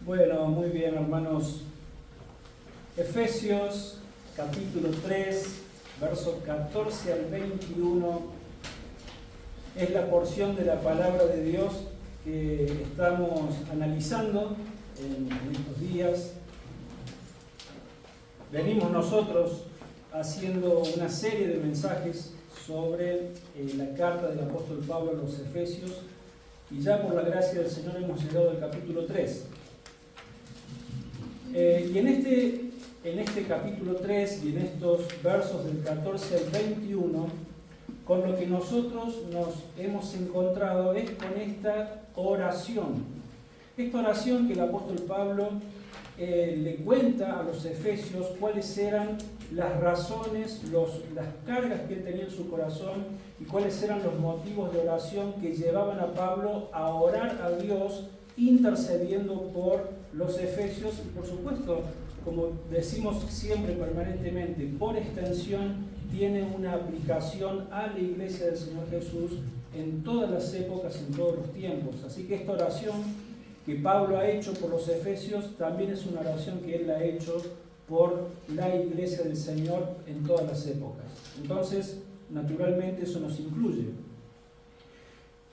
Bueno, muy bien, hermanos. Efesios capítulo 3, versos 14 al 21, es la porción de la palabra de Dios que estamos analizando en estos días. Venimos nosotros haciendo una serie de mensajes sobre la carta del apóstol Pablo a los Efesios, y ya por la gracia del Señor hemos llegado al capítulo 3. Y en este capítulo 3 y en estos versos del 14 al 21, con lo que nosotros nos hemos encontrado es con esta oración. Esta oración que el apóstol Pablo le cuenta a los efesios cuáles eran las razones, las cargas que él tenía en su corazón y cuáles eran los motivos de oración que llevaban a Pablo a orar a Dios intercediendo por los efesios y, por supuesto, como decimos siempre permanentemente, por extensión tiene una aplicación a la iglesia del Señor Jesús en todas las épocas, en todos los tiempos. Así que esta oración que Pablo ha hecho por los efesios también es una oración que él ha hecho por la iglesia del Señor en todas las épocas. Entonces, naturalmente eso nos incluye.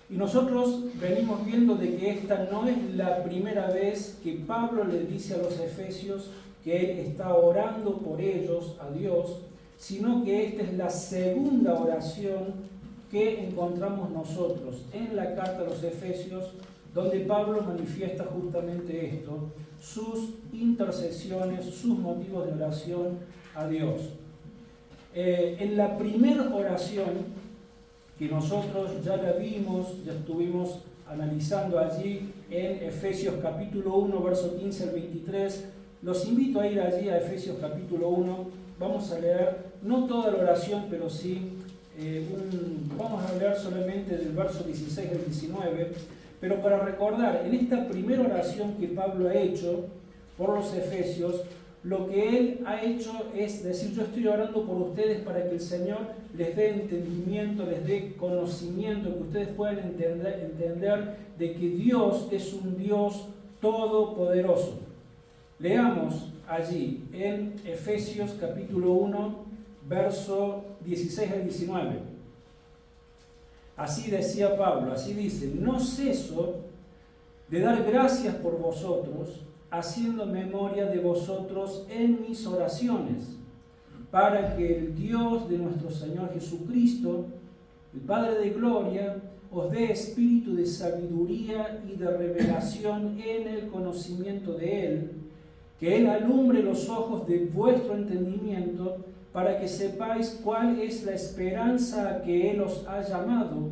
Y nosotros venimos viendo de que esta no es la primera vez que Pablo le dice a los efesios que él está orando por ellos a Dios, sino que esta es la segunda oración que encontramos nosotros en la carta a los efesios, donde Pablo manifiesta justamente esto, sus intercesiones, sus motivos de oración a Dios. En la primera oración, que nosotros ya la vimos, ya estuvimos analizando allí en Efesios capítulo 1, verso 15 al 23, los invito a ir allí a Efesios capítulo 1, vamos a leer, no toda la oración, pero sí, vamos a leer solamente del verso 16 al 19, pero para recordar, en esta primera oración que Pablo ha hecho por los efesios, lo que él ha hecho es decir, yo estoy orando por ustedes para que el Señor les dé entendimiento, les dé conocimiento, que ustedes puedan entender de que Dios es un Dios todopoderoso. Leamos allí en Efesios capítulo 1, verso 16 al 19. Así decía Pablo, así dice: no ceso de dar gracias por vosotros, haciendo memoria de vosotros en mis oraciones, para que el Dios de nuestro Señor Jesucristo, el Padre de gloria, os dé espíritu de sabiduría y de revelación en el conocimiento de Él, que Él alumbre los ojos de vuestro entendimiento, para que sepáis cuál es la esperanza a que Él os ha llamado,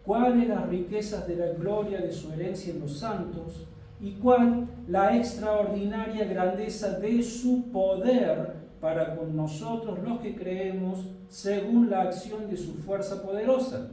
cuáles las riquezas de la gloria de su herencia en los santos, y cuál la extraordinaria grandeza de su poder para con nosotros los que creemos, según la acción de su fuerza poderosa.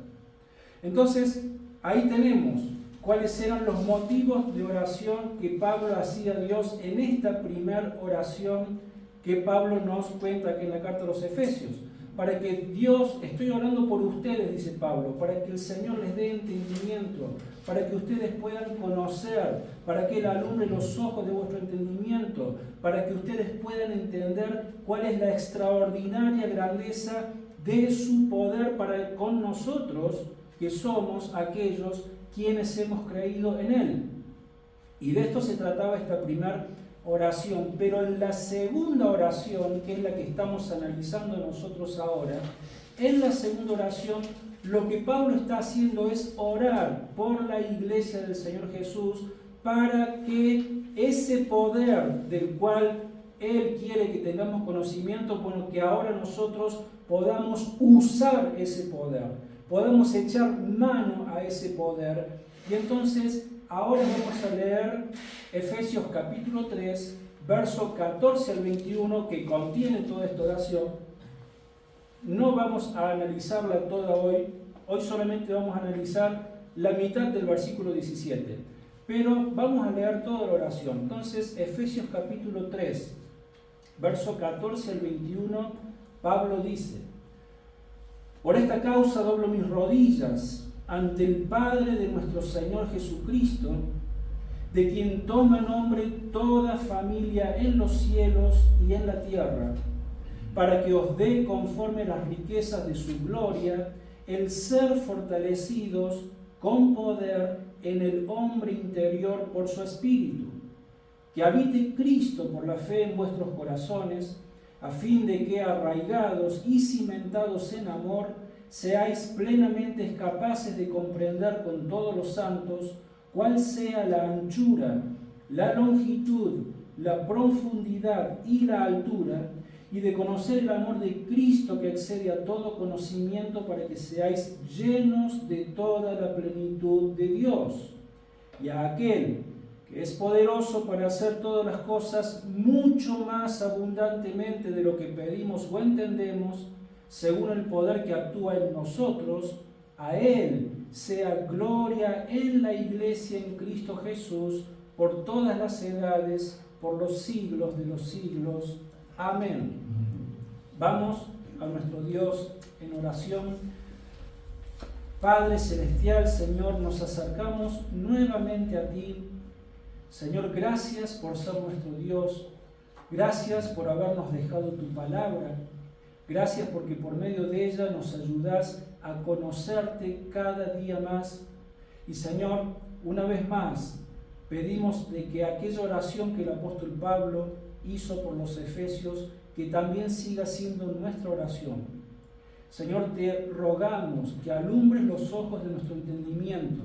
Entonces, ahí tenemos cuáles eran los motivos de oración que Pablo hacía a Dios en esta primera oración que Pablo nos cuenta aquí en la carta a los Efesios. Para que Dios, estoy orando por ustedes, dice Pablo, para que el Señor les dé entendimiento, para que ustedes puedan conocer, para que Él alumbre los ojos de vuestro entendimiento, para que ustedes puedan entender cuál es la extraordinaria grandeza de su poder para con nosotros, que somos aquellos quienes hemos creído en Él. Y de esto se trataba esta primera oración, pero en la segunda oración, que es la que estamos analizando nosotros ahora, en la segunda oración lo que Pablo está haciendo es orar por la iglesia del Señor Jesús para que ese poder del cual Él quiere que tengamos conocimiento, bueno, que ahora nosotros podamos usar ese poder, podamos echar mano a ese poder. Y entonces ahora vamos a leer Efesios capítulo 3, verso 14 al 21, que contiene toda esta oración. No vamos a analizarla toda hoy solamente vamos a analizar la mitad del versículo 17, pero vamos a leer toda la oración. Entonces, Efesios capítulo 3, verso 14 al 21, Pablo dice: por esta causa doblo mis rodillas ante el Padre de nuestro Señor Jesucristo, de quien toma nombre toda familia en los cielos y en la tierra, para que os dé conforme a las riquezas de su gloria, el ser fortalecidos con poder en el hombre interior por su Espíritu, que habite Cristo por la fe en vuestros corazones, a fin de que, arraigados y cimentados en amor, seáis plenamente capaces de comprender con todos los santos cuál sea la anchura, la longitud, la profundidad y la altura, y de conocer el amor de Cristo que excede a todo conocimiento, para que seáis llenos de toda la plenitud de Dios. Y a aquel que es poderoso para hacer todas las cosas mucho más abundantemente de lo que pedimos o entendemos, según el poder que actúa en nosotros, a Él sea gloria en la Iglesia en Cristo Jesús, por todas las edades, por los siglos de los siglos. Amén. Vamos a nuestro Dios en oración. Padre Celestial, Señor, nos acercamos nuevamente a ti. Señor, gracias por ser nuestro Dios. Gracias por habernos dejado tu palabra. Gracias porque por medio de ella nos ayudas a conocerte cada día más. Y Señor, una vez más, pedimos de que aquella oración que el apóstol Pablo hizo por los efesios, que también siga siendo nuestra oración. Señor, te rogamos que alumbres los ojos de nuestro entendimiento,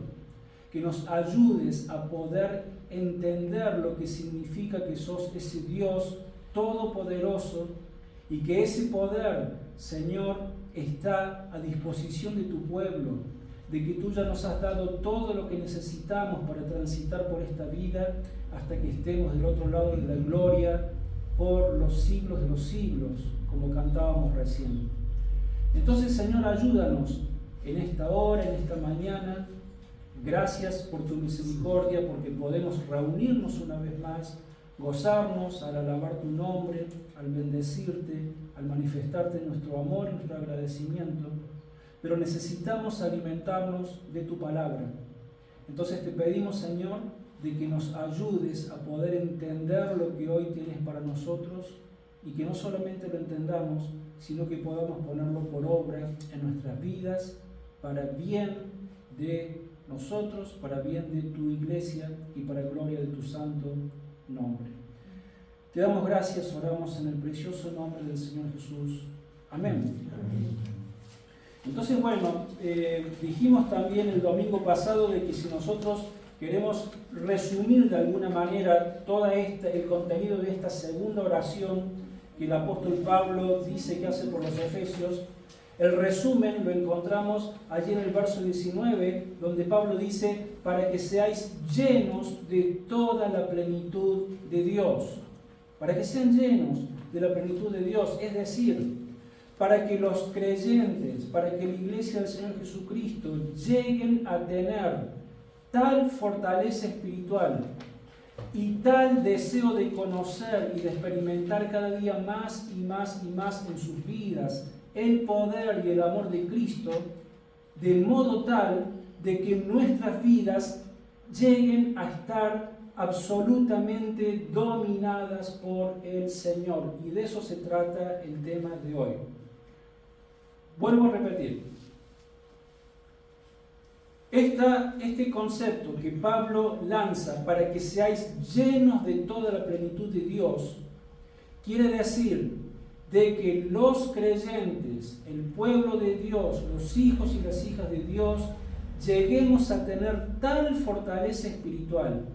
que nos ayudes a poder entender lo que significa que sos ese Dios todopoderoso, y que ese poder, Señor, está a disposición de tu pueblo, de que tú ya nos has dado todo lo que necesitamos para transitar por esta vida hasta que estemos del otro lado de la gloria por los siglos de los siglos, como cantábamos recién. Entonces, Señor, ayúdanos en esta hora, en esta mañana. Gracias por tu misericordia, porque podemos reunirnos una vez más, gozarnos al alabar tu nombre, al bendecirte, al manifestarte nuestro amor y nuestro agradecimiento, pero necesitamos alimentarnos de tu palabra. Entonces te pedimos, Señor, de que nos ayudes a poder entender lo que hoy tienes para nosotros, y que no solamente lo entendamos, sino que podamos ponerlo por obra en nuestras vidas, para bien de nosotros, para bien de tu iglesia y para gloria de tu santo nombre. Te damos gracias, oramos en el precioso nombre del Señor Jesús. Amén. Entonces, bueno, dijimos también el domingo pasado de que si nosotros queremos resumir de alguna manera todo el contenido de esta segunda oración que el apóstol Pablo dice que hace por los efesios, el resumen lo encontramos allí en el verso 19, donde Pablo dice: para que seáis llenos de toda la plenitud de Dios. Para que sean llenos de la plenitud de Dios, es decir, para que los creyentes, para que la iglesia del Señor Jesucristo lleguen a tener tal fortaleza espiritual y tal deseo de conocer y de experimentar cada día más y más y más en sus vidas el poder y el amor de Cristo, de modo tal de que nuestras vidas lleguen a estar absolutamente dominadas por el Señor. Y de eso se trata el tema de hoy. Vuelvo a repetir. Este concepto que Pablo lanza para que seáis llenos de toda la plenitud de Dios, quiere decir de que los creyentes, el pueblo de Dios, los hijos y las hijas de Dios, lleguemos a tener tal fortaleza espiritual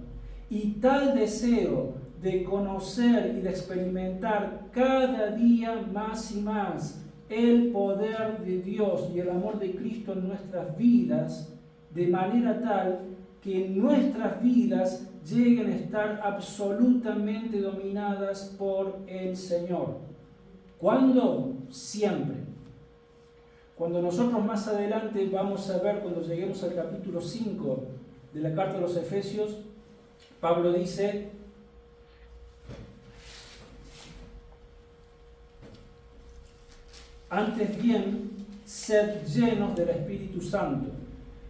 y tal deseo de conocer y de experimentar cada día más y más el poder de Dios y el amor de Cristo en nuestras vidas, de manera tal que nuestras vidas lleguen a estar absolutamente dominadas por el Señor. ¿Cuándo? Siempre. Cuando nosotros más adelante vamos a ver, cuando lleguemos al capítulo 5 de la carta a los Efesios, Pablo dice: antes bien, sed llenos del Espíritu Santo.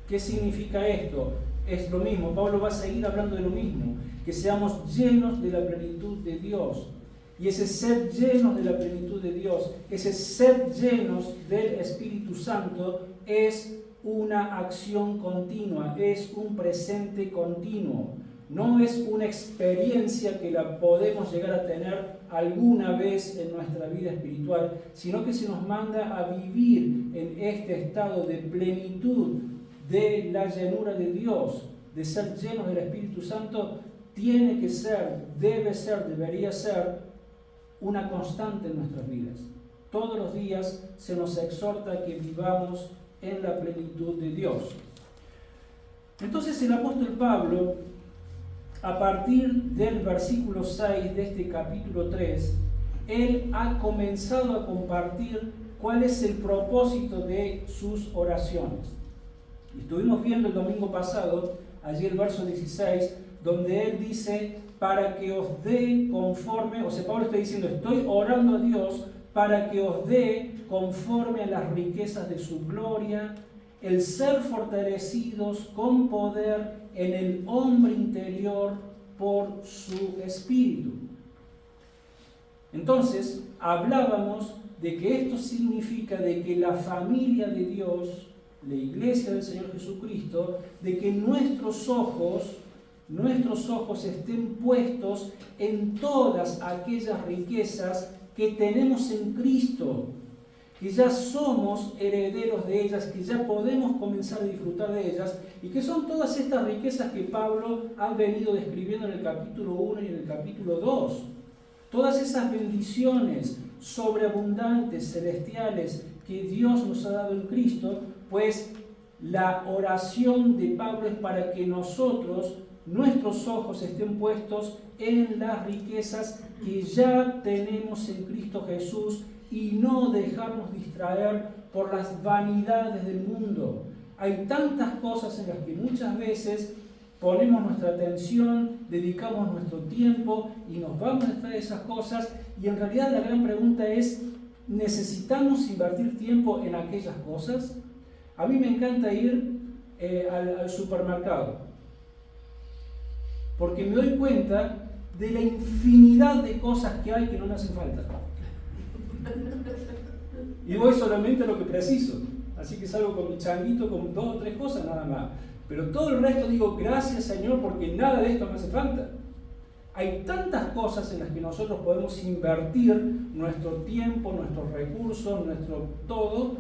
¿Qué significa esto? es lo mismo. Pablo va a seguir hablando de lo mismo, que seamos llenos de la plenitud de Dios. Y ese ser llenos de la plenitud de Dios, ese ser llenos del Espíritu Santo es una acción continua, es un presente continuo. No es una experiencia que la podemos llegar a tener alguna vez en nuestra vida espiritual, sino que se nos manda a vivir en este estado de plenitud, de la llenura de Dios, de ser llenos del Espíritu Santo. Tiene que ser, debe ser, debería ser una constante en nuestras vidas. Todos los días se nos exhorta a que vivamos en la plenitud de Dios. Entonces el apóstol Pablo, a partir del versículo 6 de este capítulo 3, él ha comenzado a compartir cuál es el propósito de sus oraciones. Y estuvimos viendo el domingo pasado, allí el verso 16, donde él dice, para que os dé conforme, o sea, Pablo está diciendo, estoy orando a Dios para que os dé conforme a las riquezas de su gloria, el ser fortalecidos con poder en el hombre interior por su espíritu. Entonces, hablábamos de que esto significa de que la familia de Dios, la iglesia del Señor Jesucristo, de que nuestros ojos estén puestos en todas aquellas riquezas que tenemos en Cristo, que ya somos herederos de ellas, que ya podemos comenzar a disfrutar de ellas, y que son todas estas riquezas que Pablo ha venido describiendo en el capítulo 1 y en el capítulo 2. Todas esas bendiciones sobreabundantes, celestiales, que Dios nos ha dado en Cristo, pues la oración de Pablo es para que nuestros ojos estén puestos en las riquezas que ya tenemos en Cristo Jesús y no dejarnos distraer por las vanidades del mundo. Hay tantas cosas en las que muchas veces ponemos nuestra atención, dedicamos nuestro tiempo y nos vamos detrás de esas cosas, y en realidad la gran pregunta es, ¿necesitamos invertir tiempo en aquellas cosas? A mí me encanta ir al supermercado, porque me doy cuenta de la infinidad de cosas que hay que no me hacen falta. Y voy solamente a lo que preciso. Así que salgo con mi changuito con 2 o 3 cosas nada más. Pero todo el resto digo, gracias Señor, porque nada de esto me hace falta. Hay tantas cosas en las que nosotros podemos invertir nuestro tiempo, nuestros recursos, nuestro todo,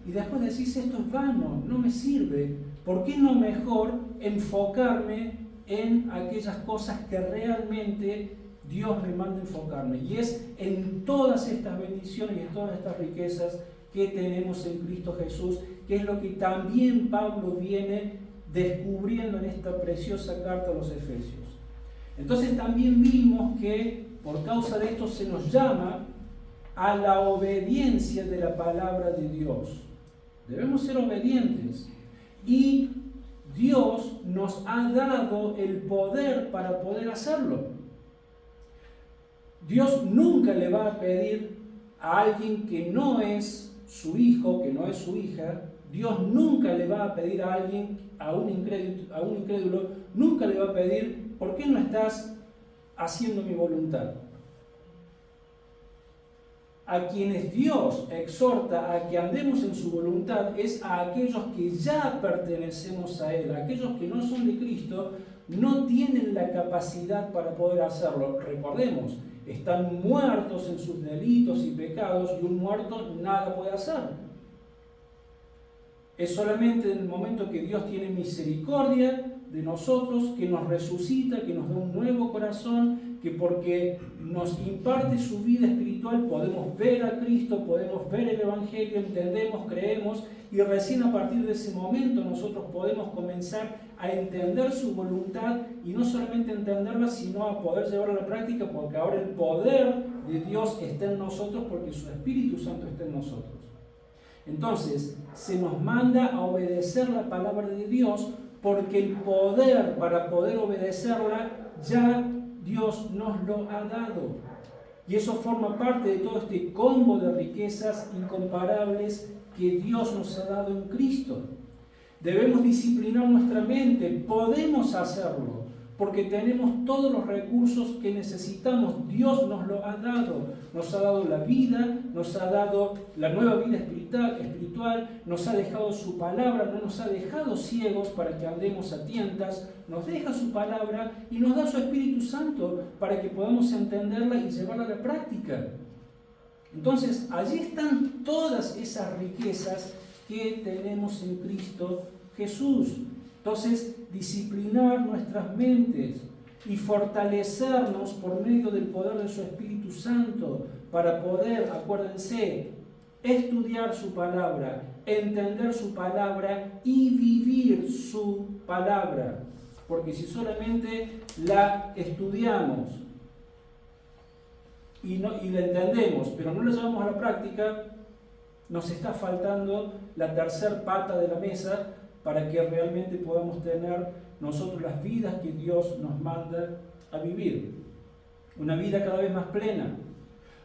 y después decís, esto es vano, no me sirve. ¿Por qué no mejor enfocarme en aquellas cosas que realmente Dios me manda enfocarme? Y es en todas estas bendiciones y en todas estas riquezas que tenemos en Cristo Jesús, que es lo que también Pablo viene descubriendo en esta preciosa carta a los Efesios. Entonces también vimos que por causa de esto se nos llama a la obediencia de la palabra de Dios. Debemos ser obedientes, y Dios nos ha dado el poder para poder hacerlo. Dios nunca le va a pedir a alguien que no es su hijo, que no es su hija. Dios nunca le va a pedir a alguien, a un incrédulo, nunca le va a pedir, ¿por qué no estás haciendo mi voluntad? A quienes Dios exhorta a que andemos en su voluntad es a aquellos que ya pertenecemos a Él. Aquellos que no son de Cristo no tienen la capacidad para poder hacerlo. Recordemos, están muertos en sus delitos y pecados, y un muerto nada puede hacer. Es solamente en el momento que Dios tiene misericordia de nosotros, que nos resucita, que nos da un nuevo corazón, que porque nos imparte su vida espiritual podemos ver a Cristo, podemos ver el Evangelio, entendemos, creemos, y recién a partir de ese momento nosotros podemos comenzar a entender su voluntad, y no solamente entenderla, sino a poder llevarla a la práctica, porque ahora el poder de Dios está en nosotros, porque su Espíritu Santo está en nosotros. Entonces, se nos manda a obedecer la palabra de Dios, porque el poder para poder obedecerla ya Dios nos lo ha dado. Y eso forma parte de todo este combo de riquezas incomparables que Dios nos ha dado en Cristo. Debemos disciplinar nuestra mente, podemos hacerlo, porque tenemos todos los recursos que necesitamos. Dios nos lo ha dado la vida, nos ha dado la nueva vida espiritual, nos ha dejado su palabra, no nos ha dejado ciegos para que andemos a tientas, nos deja su palabra y nos da su Espíritu Santo para que podamos entenderla y llevarla a la práctica. Entonces, allí están todas esas riquezas que tenemos en Cristo Jesús. Entonces, disciplinar nuestras mentes y fortalecernos por medio del poder de su Espíritu Santo para poder, acuérdense, estudiar su palabra, entender su palabra y vivir su palabra. Porque si solamente la estudiamos y la entendemos, pero no la llevamos a la práctica, nos está faltando la tercer pata de la mesa para que realmente podamos tener nosotros las vidas que Dios nos manda a vivir. Una vida cada vez más plena,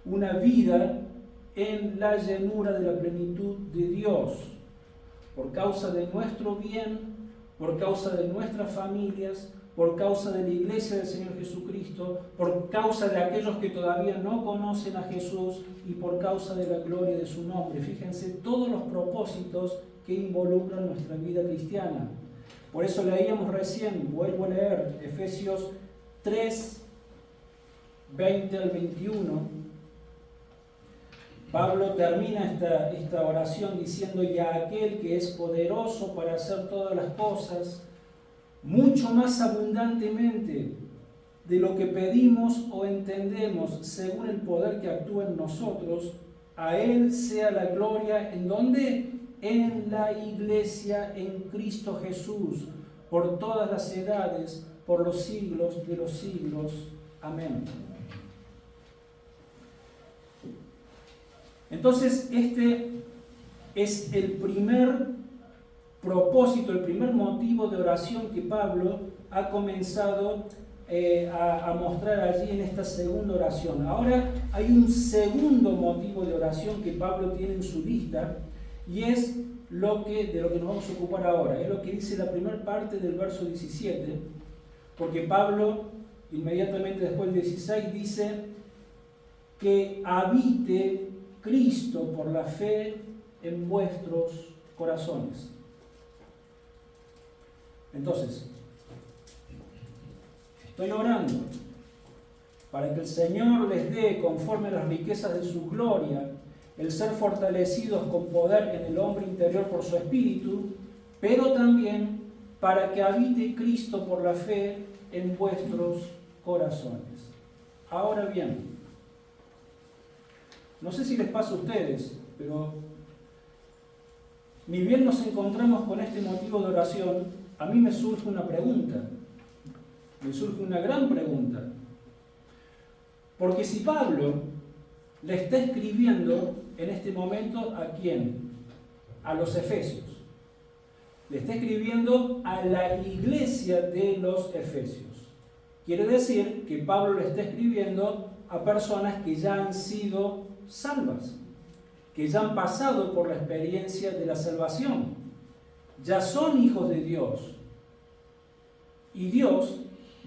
una vida en la llenura de la plenitud de Dios, por causa de nuestro bien, por causa de nuestras familias, por causa de la iglesia del Señor Jesucristo, por causa de aquellos que todavía no conocen a Jesús y por causa de la gloria de su nombre. Fíjense todos los propósitos que involucran nuestra vida cristiana. Por eso leíamos recién, vuelvo a leer, Efesios 3, 20 al 21. Pablo termina esta oración diciendo: y a aquel que es poderoso para hacer todas las cosas, mucho más abundantemente de lo que pedimos o entendemos, según el poder que actúa en nosotros, a Él sea la gloria, ¿en dónde? En la iglesia, en Cristo Jesús, por todas las edades, por los siglos de los siglos. Amén. Entonces, este es el primer propósito, el primer motivo de oración que Pablo ha comenzado a mostrar allí en esta segunda oración. Ahora hay un segundo motivo de oración que Pablo tiene en su lista y es de lo que nos vamos a ocupar ahora. Es lo que dice la primera parte del verso 17, porque Pablo inmediatamente después del 16 dice que habite Cristo por la fe en vuestros corazones. Entonces, estoy orando para que el Señor les dé, conforme a las riquezas de su gloria, el ser fortalecidos con poder en el hombre interior por su Espíritu, pero también para que habite Cristo por la fe en vuestros corazones. Ahora bien, no sé si les pasa a ustedes, pero ni bien nos encontramos con este motivo de oración, a mí me surge una pregunta, me surge una gran pregunta. Porque si Pablo le está escribiendo en este momento, ¿a quién? A los Efesios. Le está escribiendo a la iglesia de los Efesios. Quiere decir que Pablo le está escribiendo a personas que ya han sido salvas, que ya han pasado por la experiencia de la salvación, ya son hijos de Dios, y Dios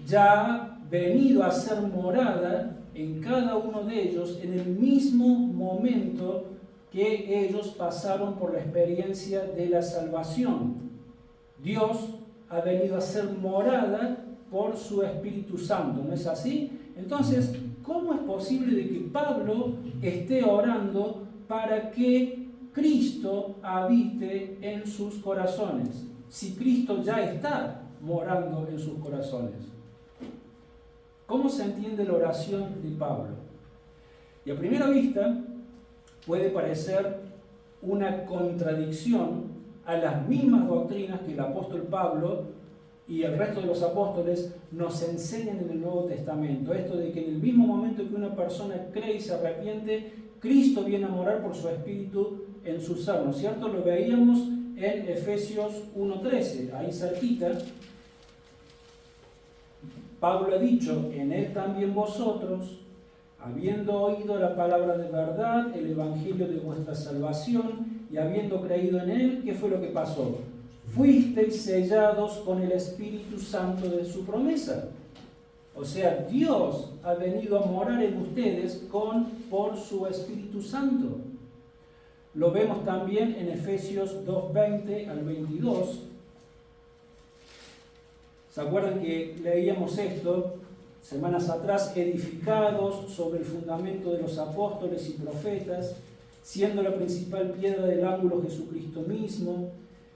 ya ha venido a ser morada en cada uno de ellos en el mismo momento que ellos pasaron por la experiencia de la salvación. Dios ha venido a ser morada por su Espíritu Santo, ¿no es así? Entonces, ¿cómo es posible de que Pablo esté orando para que Cristo habite en sus corazones, si Cristo ya está morando en sus corazones? ¿Cómo se entiende la oración de Pablo? Y a primera vista puede parecer una contradicción a las mismas doctrinas que el apóstol Pablo y el resto de los apóstoles nos enseñan en el Nuevo Testamento. Esto de que en el mismo momento que una persona cree y se arrepiente, Cristo viene a morar por su Espíritu en su ser, ¿no es cierto? Lo veíamos en Efesios 1:13, ahí cerquita. Pablo ha dicho: en Él también vosotros, habiendo oído la palabra de verdad, el evangelio de vuestra salvación, y habiendo creído en Él, ¿qué fue lo que pasó? fuisteis sellados con el Espíritu Santo de su promesa. O sea, Dios ha venido a morar en ustedes por su Espíritu Santo. Lo vemos también en Efesios 2:20 al 22. ¿Se acuerdan que leíamos esto semanas atrás? Edificados sobre el fundamento de los apóstoles y profetas, siendo la principal piedra del ángulo Jesucristo mismo.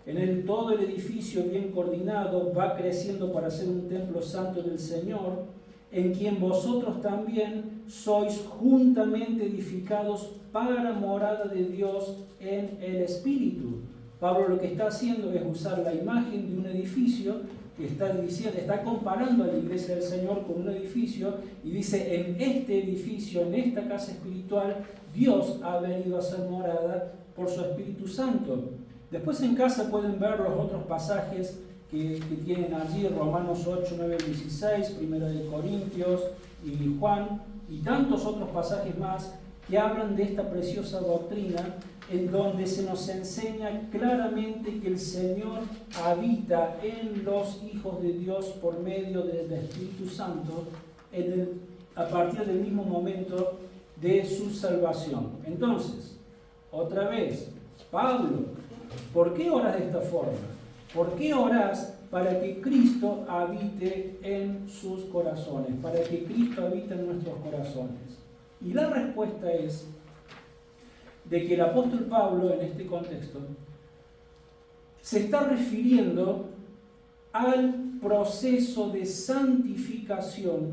En él todo el edificio bien coordinado va creciendo para ser un templo santo del Señor, en quien vosotros también sois juntamente edificados para morada de Dios en el Espíritu. Pablo lo que está haciendo es usar la imagen de un edificio, que está comparando a la iglesia del Señor con un edificio, y dice: en este edificio, en esta casa espiritual, Dios ha venido a ser morada por su Espíritu Santo. Después en casa pueden ver los otros pasajes que tienen allí, Romanos 8, 9, 16, 1 de Corintios y Juan, y tantos otros pasajes más que hablan de esta preciosa doctrina, en donde se nos enseña claramente que el Señor habita en los hijos de Dios por medio del Espíritu Santo a partir del mismo momento de su salvación. Entonces, otra vez, Pablo, ¿por qué oras de esta forma? ¿Por qué orás? Para que Cristo habite en sus corazones, para que Cristo habite en nuestros corazones. Y la respuesta es de que el apóstol Pablo, en este contexto, se está refiriendo al proceso de santificación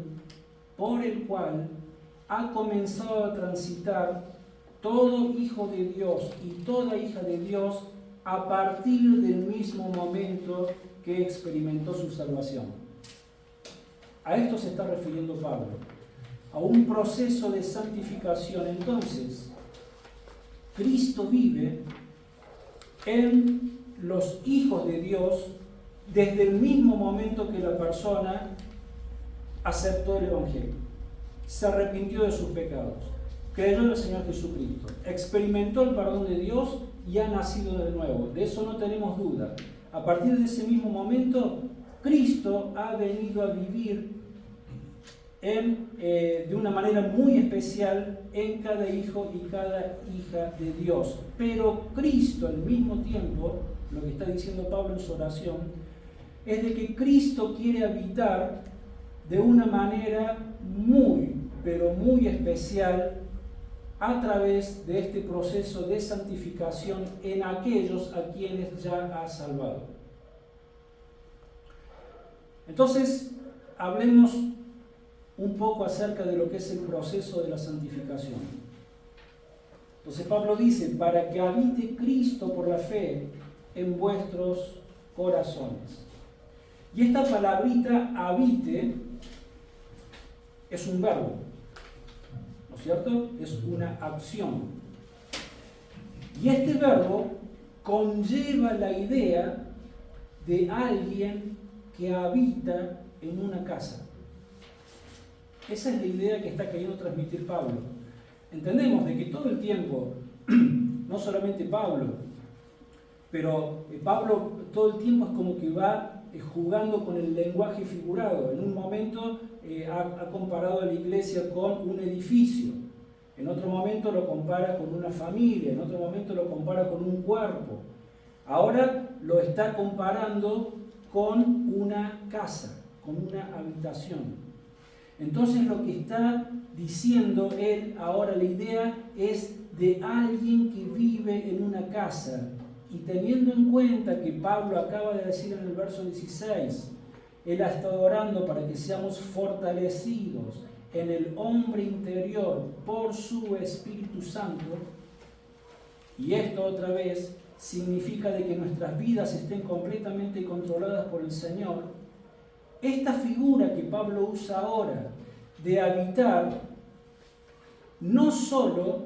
por el cual ha comenzado a transitar todo hijo de Dios y toda hija de Dios a partir del mismo momento que experimentó su salvación. A esto se está refiriendo Pablo, a un proceso de santificación. Entonces, Cristo vive en los hijos de Dios desde el mismo momento que la persona aceptó el Evangelio, se arrepintió de sus pecados, creyó en el Señor Jesucristo, experimentó el perdón de Dios y ha nacido de nuevo. De eso no tenemos duda. A partir de ese mismo momento, Cristo ha venido a vivir de una manera muy especial en cada hijo y cada hija de Dios. Pero Cristo, al mismo tiempo, lo que está diciendo Pablo en su oración, es de que Cristo quiere habitar de una manera muy, pero muy especial a través de este proceso de santificación en aquellos a quienes ya ha salvado. Entonces, hablemos un poco acerca de lo que es el proceso de la santificación. Entonces Pablo dice: para que habite Cristo por la fe en vuestros corazones. Y esta palabrita habite es un verbo, ¿no es cierto? Es una acción. Y este verbo conlleva la idea de alguien que habita en una casa. Esa es la idea que está queriendo transmitir Pablo. Entendemos de que todo el tiempo, no solamente Pablo, pero Pablo todo el tiempo es como que va jugando con el lenguaje figurado. En un momento ha comparado a la iglesia con un edificio, en otro momento lo compara con una familia, en otro momento lo compara con un cuerpo. Ahora lo está comparando con una casa, con una habitación. Entonces lo que está diciendo él ahora, la idea es de alguien que vive en una casa. Y teniendo en cuenta que Pablo acaba de decir en el verso 16, él ha estado orando para que seamos fortalecidos en el hombre interior por su Espíritu Santo. Y esto otra vez significa de que nuestras vidas estén completamente controladas por el Señor. Esta figura que Pablo usa ahora de habitar no solo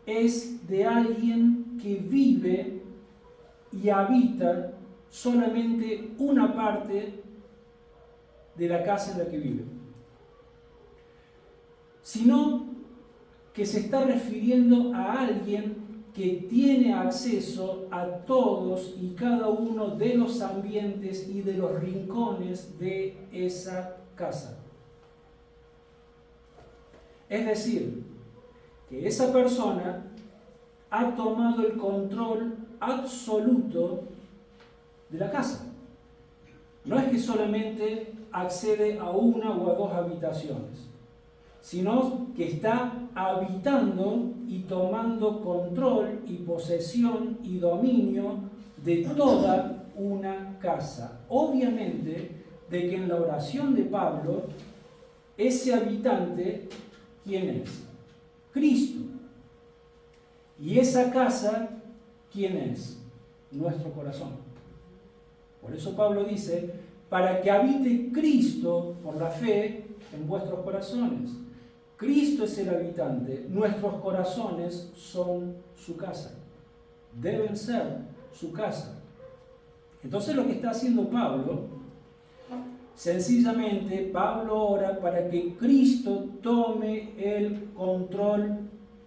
es de alguien que vive y habita solamente una parte de la casa en la que vive, sino que se está refiriendo a alguien que tiene acceso a todos y cada uno de los ambientes y de los rincones de esa casa. Es decir, que esa persona ha tomado el control absoluto de la casa. No es que solamente accede a una o a dos habitaciones, sino que está habitando y tomando control y posesión y dominio de toda una casa. Obviamente, de que en la oración de Pablo, ese habitante, ¿quién es? Cristo. Y esa casa, ¿quién es? Nuestro corazón. Por eso Pablo dice, para que habite Cristo por la fe en vuestros corazones. Cristo es el habitante, nuestros corazones son su casa. Deben ser su casa. Entonces lo que está haciendo Pablo, sencillamente Pablo ora para que Cristo tome el control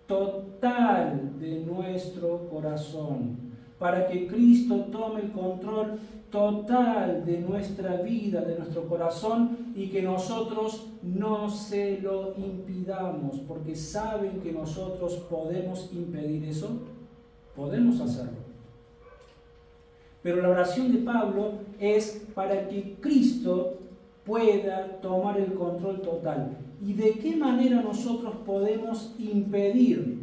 total de nuestro corazón, para que Cristo tome el control total de nuestra vida, de nuestro corazón, y que nosotros no se lo impidamos, porque saben que nosotros podemos impedir eso, podemos hacerlo. Pero la oración de Pablo es para que Cristo pueda tomar el control total. ¿Y de qué manera nosotros podemos impedir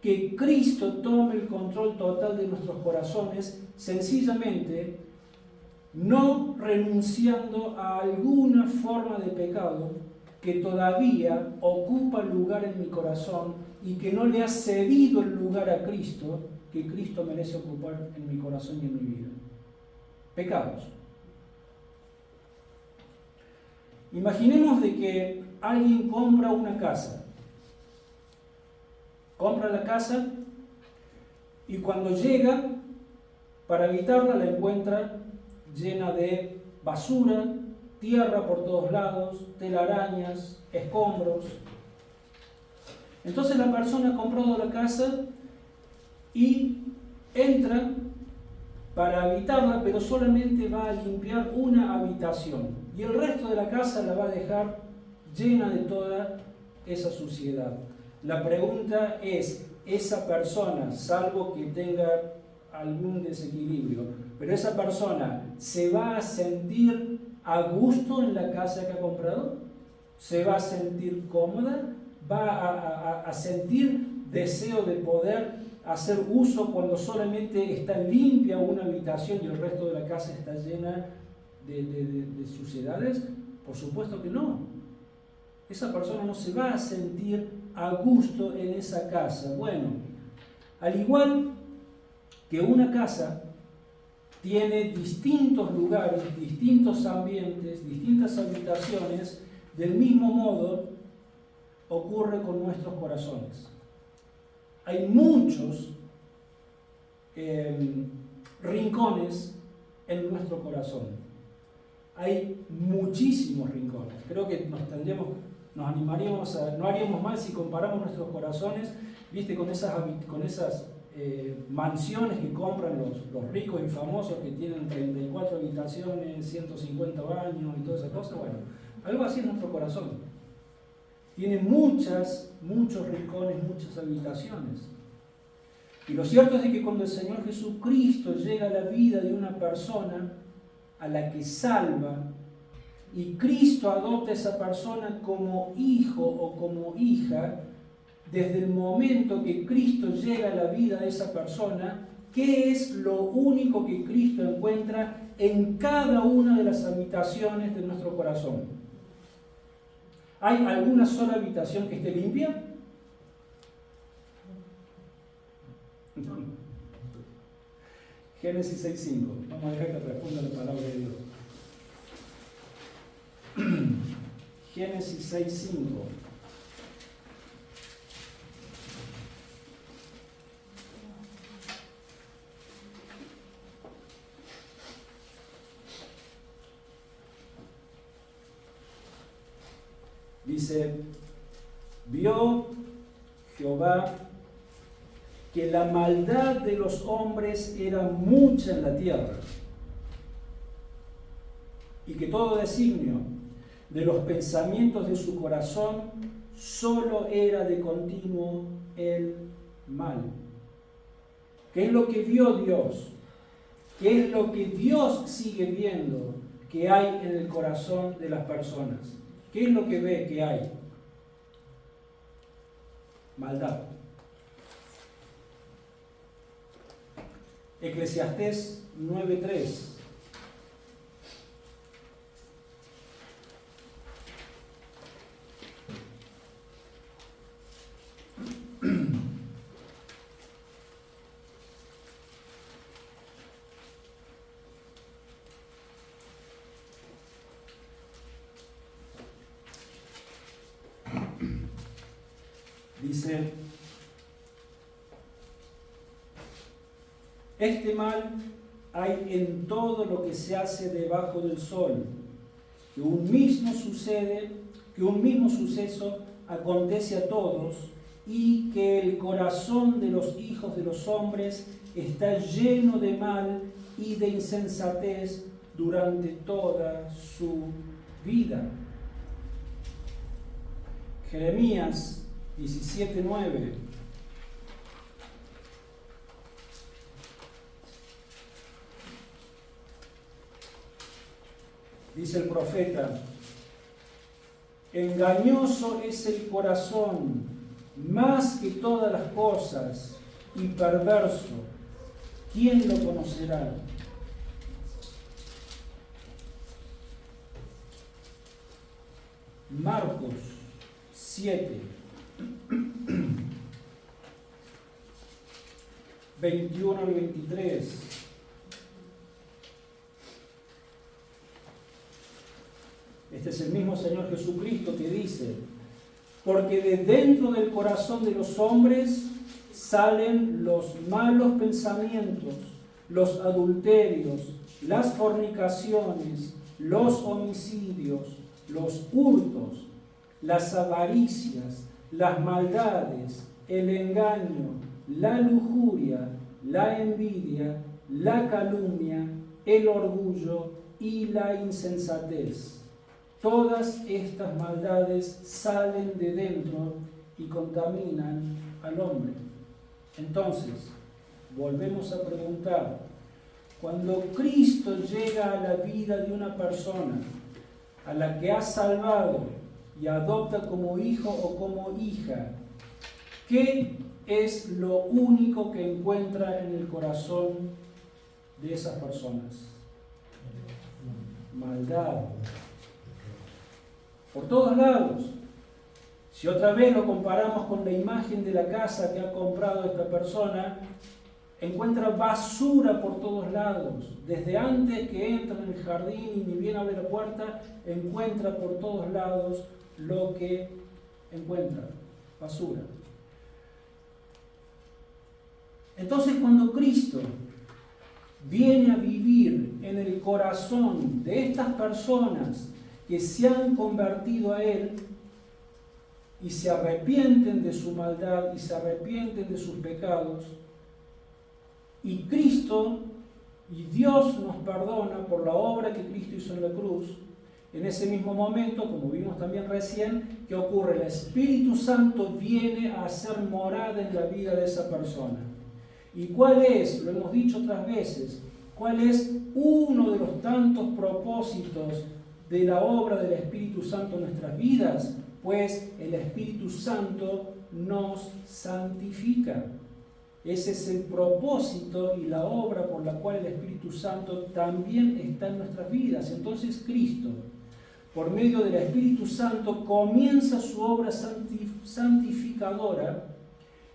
que Cristo tome el control total de nuestros corazones? Sencillamente, no renunciando a alguna forma de pecado que todavía ocupa lugar en mi corazón y que no le ha cedido el lugar a Cristo que Cristo merece ocupar en mi corazón y en mi vida. Pecados. Imaginemos de que alguien compra una casa. Compra la casa y cuando llega para habitarla la encuentra llena de basura, tierra por todos lados, telarañas, escombros. Entonces la persona ha comprado la casa y entra para habitarla, pero solamente va a limpiar una habitación y el resto de la casa la va a dejar llena de toda esa suciedad. La pregunta es, esa persona, salvo que tenga algún desequilibrio, pero esa persona ¿se va a sentir a gusto en la casa que ha comprado? ¿Se va a sentir cómoda? ¿Va a sentir deseo de poder hacer uso cuando solamente está limpia una habitación y el resto de la casa está llena de suciedades? Por supuesto que no. Esa persona no se va a sentir a gusto en esa casa. Bueno, al igual que una casa tiene distintos lugares, distintos ambientes, distintas habitaciones, del mismo modo ocurre con nuestros corazones. Hay muchos rincones en nuestro corazón. Hay muchísimos rincones. Creo que nos animaríamos no haríamos mal si comparamos nuestros corazones, viste, con esas mansiones que compran los ricos y famosos que tienen 34 habitaciones, 150 baños y todas esas cosas. Bueno, algo así es nuestro corazón. Tiene muchos rincones, muchas habitaciones. Y lo cierto es que cuando el Señor Jesucristo llega a la vida de una persona a la que salva, y Cristo adopta a esa persona como hijo o como hija, desde el momento que Cristo llega a la vida de esa persona, ¿qué es lo único que Cristo encuentra en cada una de las habitaciones de nuestro corazón? ¿Hay alguna sola habitación que esté limpia? Génesis 6:5. Vamos a dejar que responda la palabra de Dios. Génesis 6:5. Dice, vio Jehová que la maldad de los hombres era mucha en la tierra, y que todo designio de los pensamientos de su corazón solo era de continuo el mal. ¿Qué es lo que vio Dios? ¿Qué es lo que Dios sigue viendo que hay en el corazón de las personas? ¿Qué es lo que ve que hay? Maldad. Eclesiastés 9:3. Dice: este mal hay en todo lo que se hace debajo del sol, que un mismo suceso acontece a todos, y que el corazón de los hijos de los hombres está lleno de mal y de insensatez durante toda su vida. Jeremías 17:9. Dice el profeta: engañoso es el corazón más que todas las cosas y perverso, ¿quién lo conocerá? Marcos 7, 21 al 23. Este es el mismo Señor Jesucristo que dice: porque de dentro del corazón de los hombres salen los malos pensamientos, los adulterios, las fornicaciones, los homicidios, los hurtos, las avaricias, las maldades, el engaño, la lujuria, la envidia, la calumnia, el orgullo y la insensatez. Todas estas maldades salen de dentro y contaminan al hombre. Entonces, volvemos a preguntar: cuando Cristo llega a la vida de una persona a la que ha salvado y adopta como hijo o como hija, ¿qué es lo único que encuentra en el corazón de esas personas? Maldad. Por todos lados. Si otra vez lo comparamos con la imagen de la casa que ha comprado esta persona, encuentra basura por todos lados. Desde antes que entra en el jardín y ni bien abre la puerta, encuentra por todos lados lo que encuentra: basura. Entonces, cuando Cristo viene a vivir en el corazón de estas personas que se han convertido a Él y se arrepienten de su maldad y se arrepienten de sus pecados, y Cristo y Dios nos perdona por la obra que Cristo hizo en la cruz, en ese mismo momento, como vimos también recién, ¿qué ocurre? El Espíritu Santo viene a hacer morada en la vida de esa persona. ¿Y cuál es? Lo hemos dicho otras veces. ¿Cuál es uno de los tantos propósitos de la obra del Espíritu Santo en nuestras vidas? Pues el Espíritu Santo nos santifica. Ese es el propósito y la obra por la cual el Espíritu Santo también está en nuestras vidas. Entonces Cristo, por medio del Espíritu Santo, comienza su obra santificadora,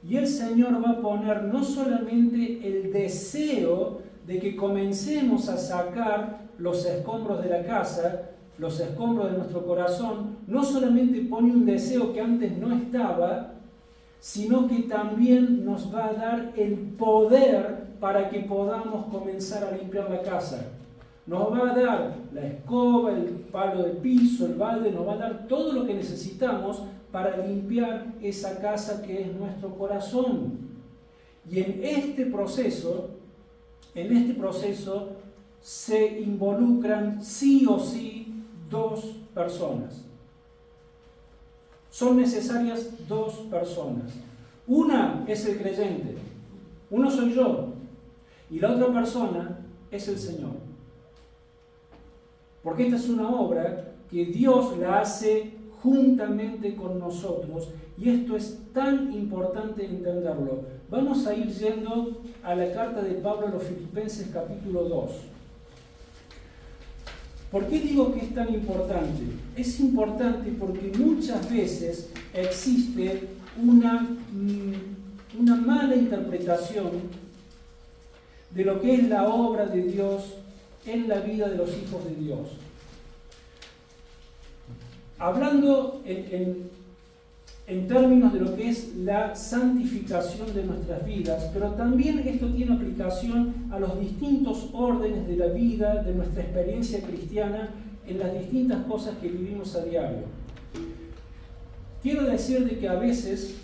y el Señor va a poner no solamente el deseo de que comencemos a sacar los escombros de la casa, los escombros de nuestro corazón, no solamente pone un deseo que antes no estaba, sino que también nos va a dar el poder para que podamos comenzar a limpiar la casa. Nos va a dar la escoba, el palo de piso, el balde, nos va a dar todo lo que necesitamos para limpiar esa casa que es nuestro corazón. Y en este proceso se involucran sí o sí dos personas. Son necesarias dos personas. Una es el creyente, uno soy yo, y la otra persona es el Señor. Porque esta es una obra que Dios la hace juntamente con nosotros, y esto es tan importante entenderlo. Vamos a ir yendo a la carta de Pablo a los Filipenses capítulo 2. ¿Por qué digo que es tan importante? Es importante porque muchas veces existe una mala interpretación de lo que es la obra de Dios en la vida de los hijos de Dios. Hablando en términos de lo que es la santificación de nuestras vidas, pero también esto tiene aplicación a los distintos órdenes de la vida, de nuestra experiencia cristiana, en las distintas cosas que vivimos a diario. Quiero decir de que a veces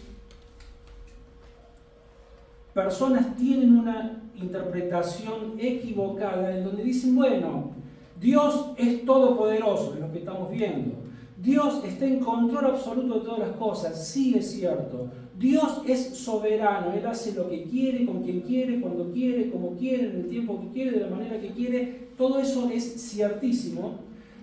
personas tienen una interpretación equivocada en donde dicen, bueno, Dios es todopoderoso, es lo que estamos viendo. Dios está en control absoluto de todas las cosas, sí es cierto. Dios es soberano, Él hace lo que quiere, con quien quiere, cuando quiere, como quiere, en el tiempo que quiere, de la manera que quiere. Todo eso es ciertísimo,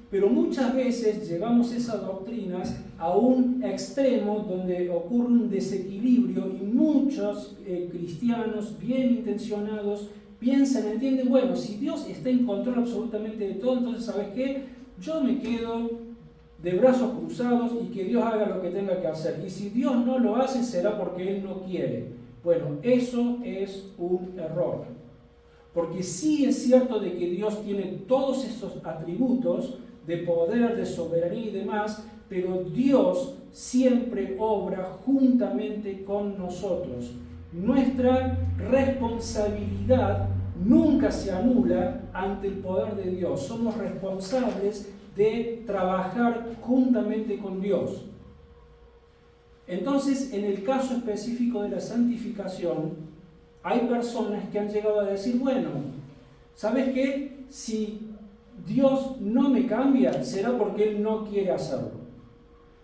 pero muchas veces llevamos esas doctrinas a un extremo donde ocurre un desequilibrio y muchos cristianos bien intencionados piensan, entienden, bueno, si Dios está en control absolutamente de todo, entonces ¿sabes qué? Yo me quedo de brazos cruzados y que Dios haga lo que tenga que hacer. Y si Dios no lo hace, será porque Él no quiere. Bueno, eso es un error. Porque sí es cierto de que Dios tiene todos estos atributos de poder, de soberanía y demás, pero Dios siempre obra juntamente con nosotros. Nuestra responsabilidad nunca se anula ante el poder de Dios. Somos responsables de trabajar juntamente con Dios. Entonces, en el caso específico de la santificación, hay personas que han llegado a decir, bueno, ¿sabes qué? Si Dios no me cambia, será porque Él no quiere hacerlo.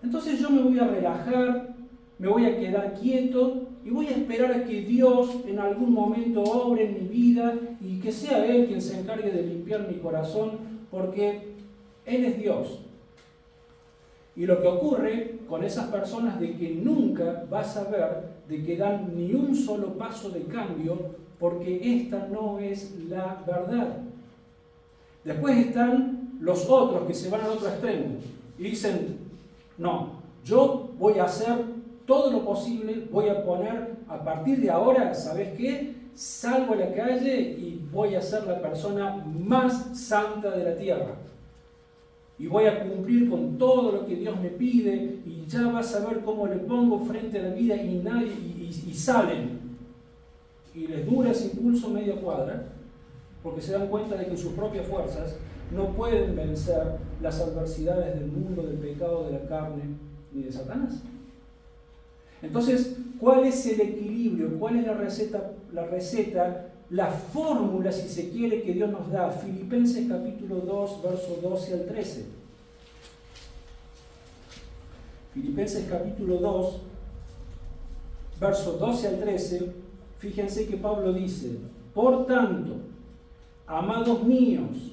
Entonces yo me voy a relajar, me voy a quedar quieto y voy a esperar a que Dios en algún momento obre en mi vida y que sea Él quien se encargue de limpiar mi corazón, porque Él es Dios. Y lo que ocurre con esas personas de que nunca vas a ver de que dan ni un solo paso de cambio, porque esta no es la verdad. Después están los otros que se van al otro extremo y dicen, no, yo voy a hacer todo lo posible, voy a poner, a partir de ahora, ¿sabes qué? Salgo a la calle y voy a ser la persona más santa de la tierra. Y voy a cumplir con todo lo que Dios me pide y ya vas a ver cómo le pongo frente a la vida y nadie, y salen. Y les dura ese impulso media cuadra, porque se dan cuenta de que en sus propias fuerzas no pueden vencer las adversidades del mundo, del pecado, de la carne ni de Satanás. Entonces, ¿cuál es el equilibrio? ¿Cuál es la receta, la fórmula, si se quiere, que Dios nos da? Filipenses capítulo 2, versos 12 al 13. Filipenses capítulo 2, versos 12 al 13, fíjense que Pablo dice, por tanto, amados míos,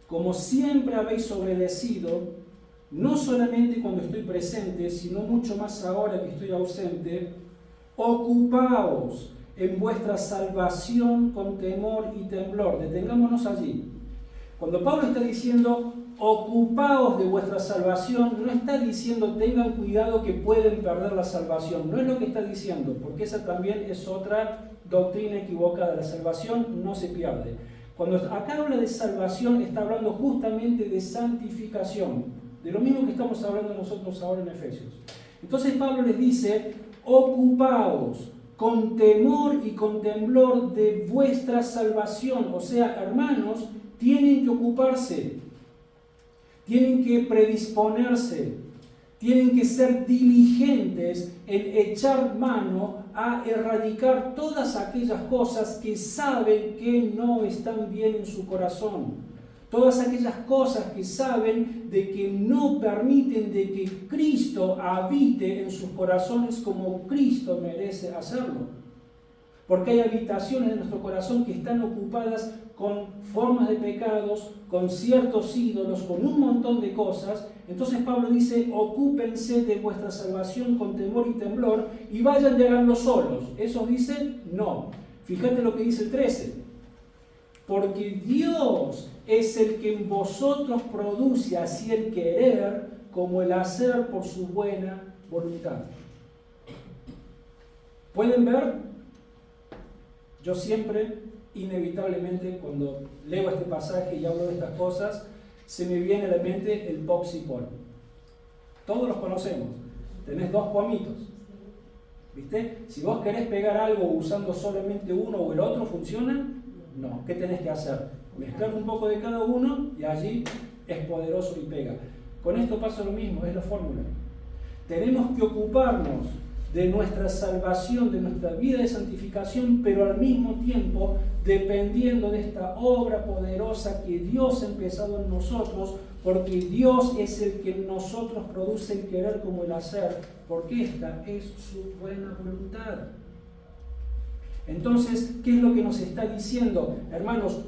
como siempre habéis obedecido, no solamente cuando estoy presente, sino mucho más ahora que estoy ausente, ocupaos en vuestra salvación con temor y temblor. Detengámonos allí. Cuando Pablo está diciendo, ocupaos de vuestra salvación, no está diciendo, tengan cuidado que pueden perder la salvación. No es lo que está diciendo, porque esa también es otra doctrina equivocada. La salvación no se pierde. Cuando acá habla de salvación, está hablando justamente de santificación, de lo mismo que estamos hablando nosotros ahora en Efesios. Entonces Pablo les dice, ocupaos con temor y con temblor de vuestra salvación. O sea, hermanos, tienen que ocuparse, tienen que predisponerse, tienen que ser diligentes en echar mano a erradicar todas aquellas cosas que saben que no están bien en su corazón. Todas aquellas cosas que saben de que no permiten de que Cristo habite en sus corazones como Cristo merece hacerlo. Porque hay habitaciones en nuestro corazón que están ocupadas con formas de pecados, con ciertos ídolos, con un montón de cosas. Entonces Pablo dice, ocúpense de vuestra salvación con temor y temblor y vayan de háganlo solos. ¿Eso dice? No. Fíjate lo que dice el 13. Porque Dios es el que en vosotros produce así el querer como el hacer por su buena voluntad. ¿Pueden ver? Yo siempre, inevitablemente, cuando leo este pasaje y hablo de estas cosas, se me viene a la mente el box y pol. Todos los conocemos. Tenés dos pomitos. ¿Viste? Si vos querés pegar algo usando solamente uno o el otro, ¿funciona? No. ¿Qué tenés que hacer? Mezclar un poco de cada uno y allí es poderoso y pega. Con esto pasa lo mismo, es la fórmula. Tenemos que ocuparnos de nuestra salvación, de nuestra vida de santificación, pero al mismo tiempo dependiendo de esta obra poderosa que Dios ha empezado en nosotros, porque Dios es el que en nosotros produce el querer como el hacer, porque esta es su buena voluntad. Entonces, ¿qué es lo que nos está diciendo? Hermanos,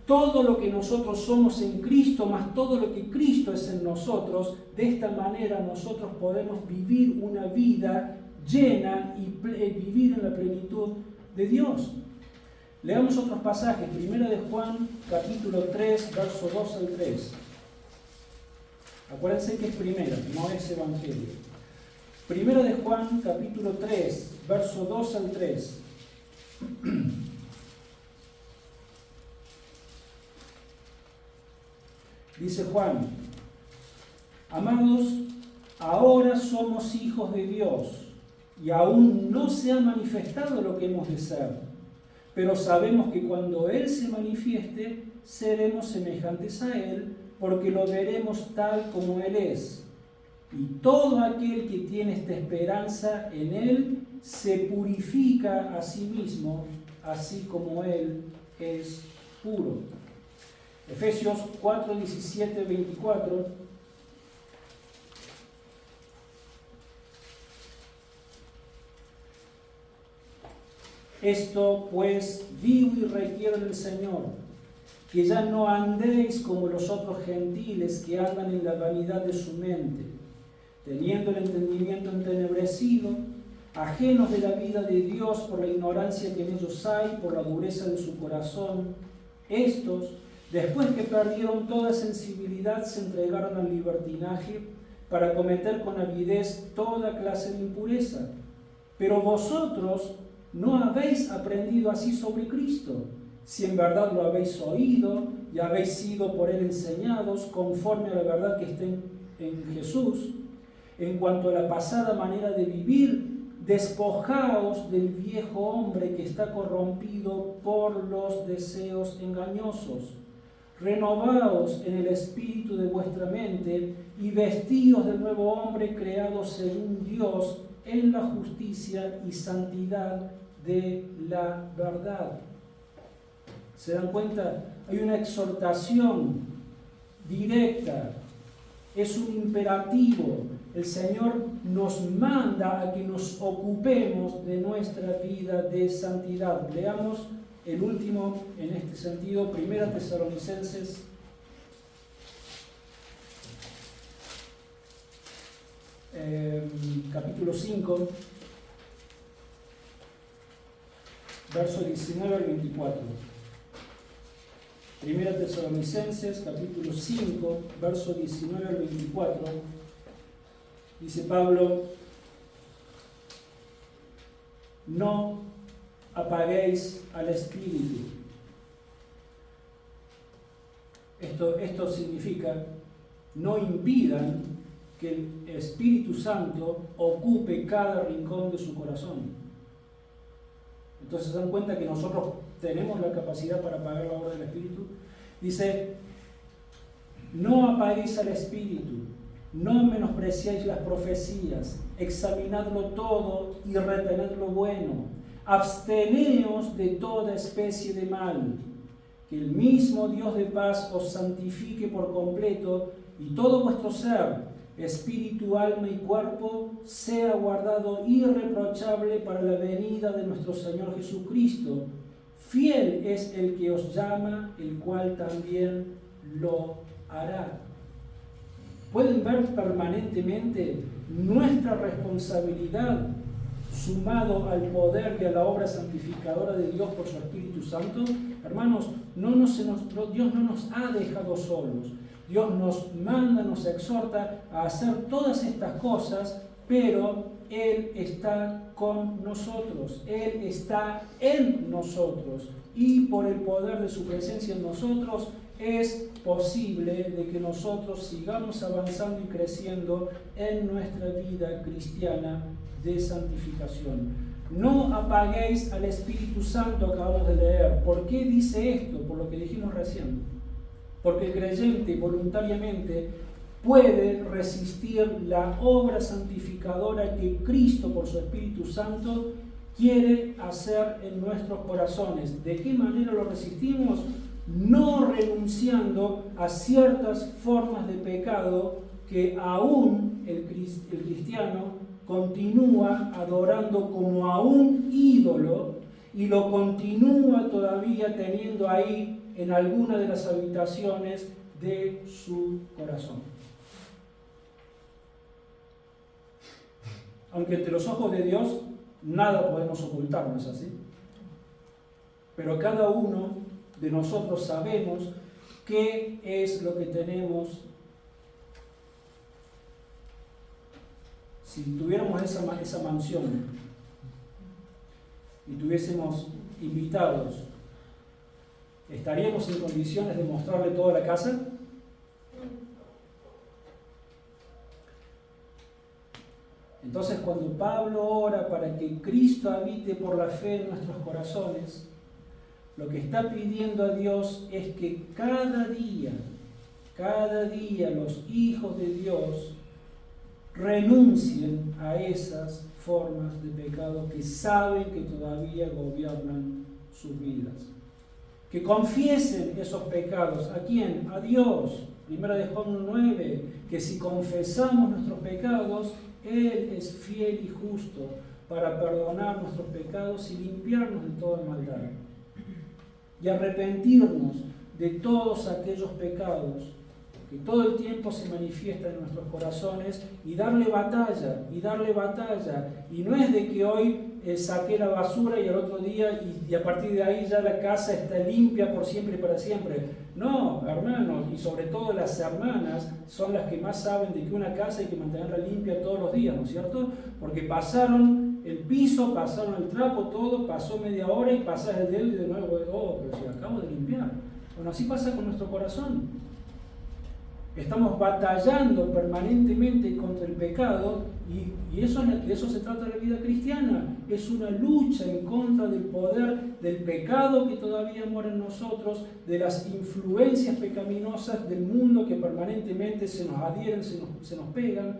todo lo que nosotros somos en Cristo, más todo lo que Cristo es en nosotros, de esta manera nosotros podemos vivir una vida llena y vivir en la plenitud de Dios. Leamos otros pasajes. Primera de Juan, capítulo 3, verso 2 al 3. Acuérdense que es primera, no es evangelio. Primera de Juan, capítulo 3, verso 2 al 3. Dice Juan: amados, ahora somos hijos de Dios, y aún no se ha manifestado lo que hemos de ser, pero sabemos que cuando Él se manifieste, seremos semejantes a Él, porque lo veremos tal como Él es. Y todo aquel que tiene esta esperanza en Él, se purifica a sí mismo, así como Él es puro. Efesios 4, 17, 24. Esto pues digo y requiero del Señor, que ya no andéis como los otros gentiles que andan en la vanidad de su mente, teniendo el entendimiento entenebrecido, ajenos de la vida de Dios por la ignorancia que en ellos hay, por la dureza de su corazón. Estos, después que perdieron toda sensibilidad, se entregaron al libertinaje para cometer con avidez toda clase de impureza. Pero vosotros no habéis aprendido así sobre Cristo, si en verdad lo habéis oído y habéis sido por Él enseñados conforme a la verdad que está en Jesús. En cuanto a la pasada manera de vivir, despojaos del viejo hombre que está corrompido por los deseos engañosos. Renovaos en el espíritu de vuestra mente y vestíos del nuevo hombre creado según Dios en la justicia y santidad de la verdad. ¿Se dan cuenta? Hay una exhortación directa, es un imperativo. El Señor nos manda a que nos ocupemos de nuestra vida de santidad. Leamos el último en este sentido, Primera Tesalonicenses, capítulo 5, verso 19 al 24. Primera Tesalonicenses, capítulo 5, verso 19 al 24. Dice Pablo: no apaguéis al Espíritu. Esto significa, no impidan que el Espíritu Santo ocupe cada rincón de su corazón. Entonces se dan cuenta que nosotros tenemos la capacidad para apagar la obra del Espíritu. Dice: no apaguéis al Espíritu, No menospreciéis las profecías, examinadlo todo y retened lo bueno. Absteneos de toda especie de mal. Que el mismo Dios de paz os santifique por completo y todo vuestro ser, espíritu, alma y cuerpo, sea guardado irreprochable para la venida de nuestro Señor Jesucristo. Fiel es el que os llama, el cual también lo hará. Pueden ver permanentemente nuestra responsabilidad sumado al poder y a la obra santificadora de Dios por su Espíritu Santo. Hermanos, Dios no nos ha dejado solos. Dios nos manda, nos exhorta a hacer todas estas cosas, pero Él está con nosotros, Él está en nosotros, y por el poder de su presencia en nosotros es posible de que nosotros sigamos avanzando y creciendo en nuestra vida cristiana de santificación. No apaguéis al Espíritu Santo, acabamos de leer. ¿Por qué dice esto? Por lo que dijimos recién. Porque el creyente voluntariamente puede resistir la obra santificadora que Cristo por su Espíritu Santo quiere hacer en nuestros corazones. ¿De qué manera lo resistimos? No renunciando a ciertas formas de pecado que aún el cristiano continúa adorando como a un ídolo y lo continúa todavía teniendo ahí en alguna de las habitaciones de su corazón. Aunque entre los ojos de Dios nada podemos ocultar, ¿no es así? Pero cada uno de nosotros sabemos qué es lo que tenemos. Si tuviéramos esa mansión y tuviésemos invitados, ¿estaríamos en condiciones de mostrarle toda la casa? Entonces, cuando Pablo ora para que Cristo habite por la fe en nuestros corazones, lo que está pidiendo a Dios es que cada día los hijos de Dios renuncien a esas formas de pecado que saben que todavía gobiernan sus vidas. Que confiesen esos pecados. ¿A quién? A Dios. 1 Juan 1:9, que si confesamos nuestros pecados, Él es fiel y justo para perdonar nuestros pecados y limpiarnos de toda maldad. Y arrepentirnos de todos aquellos pecados que todo el tiempo se manifiestan en nuestros corazones y darle batalla. Y no es de que hoy saqué la basura y al otro día y a partir de ahí ya la casa está limpia por siempre y para siempre. No, hermanos, y sobre todo las hermanas son las que más saben de que una casa hay que mantenerla limpia todos los días, ¿no es cierto? Porque pasaron el piso, pasaron el trapo, todo, pasó media hora y pasás el dedo y de nuevo, pero si acabo de limpiar. Bueno, así pasa con nuestro corazón. Estamos batallando permanentemente contra el pecado y de eso se trata la vida cristiana. Es una lucha en contra del poder del pecado que todavía mora en nosotros, de las influencias pecaminosas del mundo que permanentemente se nos adhieren, se nos pegan,